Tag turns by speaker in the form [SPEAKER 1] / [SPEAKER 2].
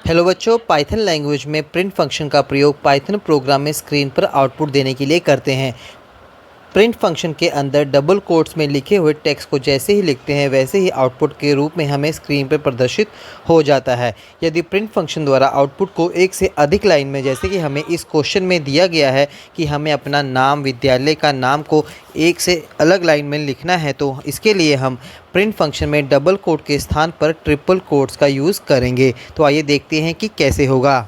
[SPEAKER 1] Hello बच्चों, Python language में print function का प्रयोग पाइथन प्रोग्राम में स्क्रीन पर आउटपुट देने के लिए करते हैं। प्रिंट फंक्शन के अंदर डबल कोट्स में लिखे हुए टेक्स्ट को जैसे ही लिखते हैं वैसे ही आउटपुट के रूप में हमें स्क्रीन पर प्रदर्शित हो जाता है। यदि प्रिंट फंक्शन द्वारा आउटपुट को एक से अधिक लाइन में, जैसे कि हमें इस क्वेश्चन में दिया गया है कि हमें अपना नाम, विद्यालय का नाम को एक से अलग लाइन में लिखना है, तो इसके लिए हम प्रिंट फंक्शन में डबल कोट के स्थान पर ट्रिपल कोट्स का यूज़ करेंगे। तो आइए देखते हैं कि कैसे होगा।